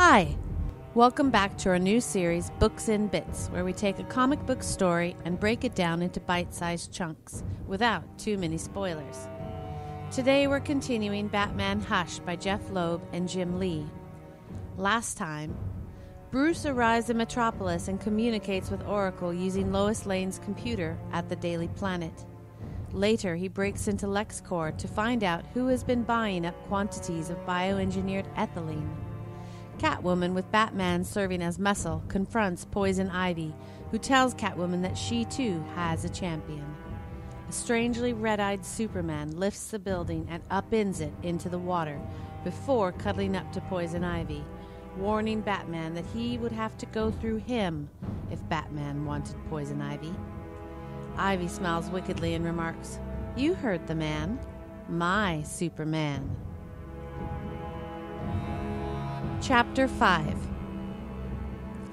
Hi! Welcome back to our new series, Books in Bits, where we take a comic book story and break it down into bite-sized chunks, without too many spoilers. Today we're continuing Batman Hush by Jeff Lobe and Jim Lee. Last time, Bruce arrives in Metropolis and communicates with Oracle using Lois Lanes' computer at the Daily Planet. Later, he breaks into Lex Corp to find out who has been buying up quantities of bioengineered ethylene. Catwoman, with Batman serving as muscle, confronts Poison Ivy, who tells Catwoman that she too has a champion. A strangely red-eyed Superman lifts the building and upends it into the water before cuddling up to Poison Ivy, warning Batman that he would have to go through him if Batman wanted Poison Ivy. Ivy smiles wickedly and remarks, "You heard the man. My Superman." Chapter 5.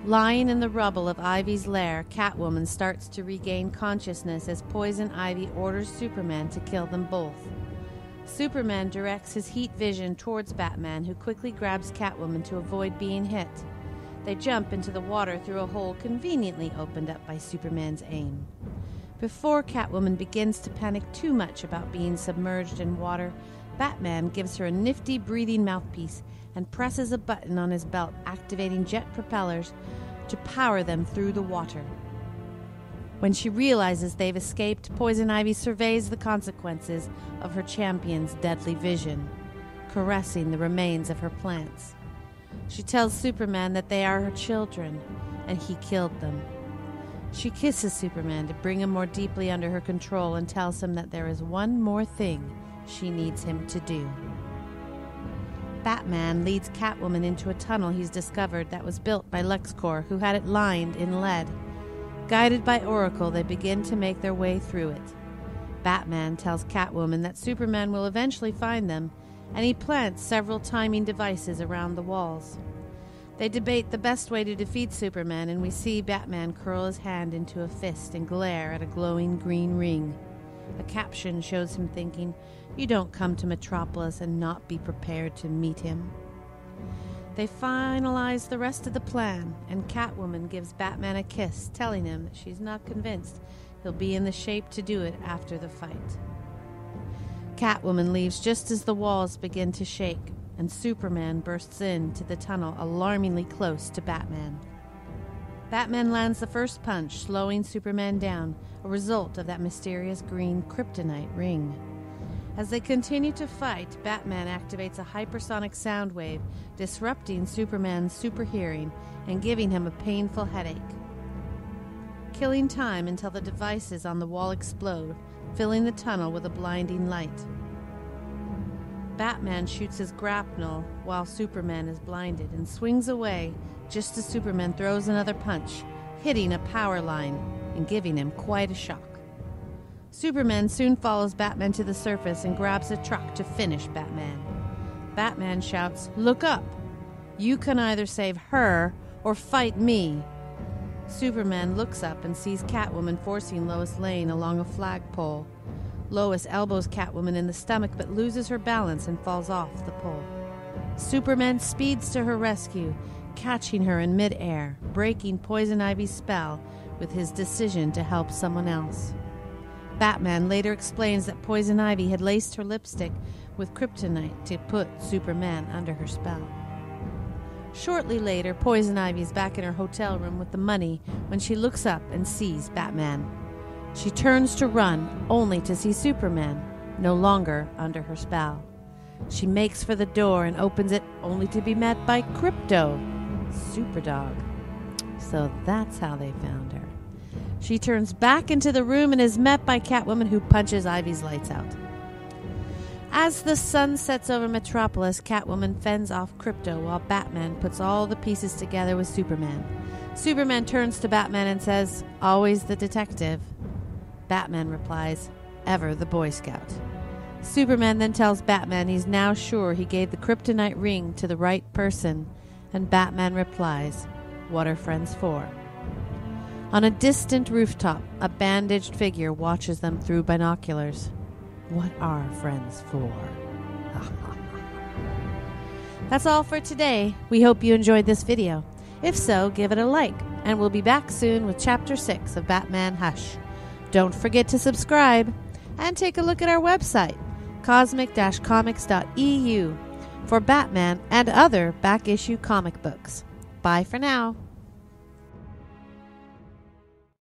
Lying in the rubble of Ivy's lair, Catwoman starts to regain consciousness as Poison Ivy orders Superman to kill them both. Superman directs his heat vision towards Batman, who quickly grabs Catwoman to avoid being hit. They jump into the water through a hole conveniently opened up by Superman's aim. Before Catwoman begins to panic too much about being submerged in water, Batman gives her a nifty breathing mouthpiece and presses a button on his belt, activating jet propellers to power them through the water. When she realizes they've escaped, Poison Ivy surveys the consequences of her champion's deadly vision, caressing the remains of her plants. She tells Superman that they are her children, and he killed them. She kisses Superman to bring him more deeply under her control and tells him that there is one more thing she needs him to do. Batman leads Catwoman into a tunnel he's discovered that was built by Lex Corp, who had it lined in lead. Guided by Oracle, they begin to make their way through it. Batman tells Catwoman that Superman will eventually find them, and he plants several timing devices around the walls. They debate the best way to defeat Superman, and we see Batman curl his hand into a fist and glare at a glowing green ring. A caption shows him thinking, "You don't come to Metropolis and not be prepared to meet him." They finalize the rest of the plan, and Catwoman gives Batman a kiss, telling him that she's not convinced he'll be in the shape to do it after the fight. Catwoman leaves just as the walls begin to shake, and Superman bursts into the tunnel alarmingly close to Batman. Batman lands the first punch, slowing Superman down, a result of that mysterious green kryptonite ring. As they continue to fight, Batman activates a hypersonic sound wave, disrupting Superman's super hearing and giving him a painful headache. Killing time until the devices on the wall explode, filling the tunnel with a blinding light. Batman shoots his grapnel while Superman is blinded and swings away just as Superman throws another punch, hitting a power line and giving him quite a shock. Superman soon follows Batman to the surface and grabs a truck to finish Batman. Batman shouts, "Look up! You can either save her or fight me." Superman looks up and sees Catwoman forcing Lois Lane along a flagpole. Lois elbows Catwoman in the stomach but loses her balance and falls off the pole. Superman speeds to her rescue, catching her in midair, breaking Poison Ivy's spell with his decision to help someone else. Batman later explains that Poison Ivy had laced her lipstick with kryptonite to put Superman under her spell. Shortly later, Poison Ivy is back in her hotel room with the money when she looks up and sees Batman. She turns to run, only to see Superman, no longer under her spell. She makes for the door and opens it, only to be met by Crypto, Superdog. So that's how they found her. She turns back into the room and is met by Catwoman, who punches Ivy's lights out. As the sun sets over Metropolis, Catwoman fends off Crypto while Batman puts all the pieces together with Superman. Superman turns to Batman and says, "Always the detective." Batman replies, "Ever the Boy Scout." Superman then tells Batman he's now sure he gave the kryptonite ring to the right person, and Batman replies, "What are friends for?" On a distant rooftop, a bandaged figure watches them through binoculars. What are friends for? That's all for today. We hope you enjoyed this video. If so, give it a like, and we'll be back soon with Chapter 6 of Batman Hush. Don't forget to subscribe, and take a look at our website, cosmic-comics.eu, for Batman and other back-issue comic books. Bye for now.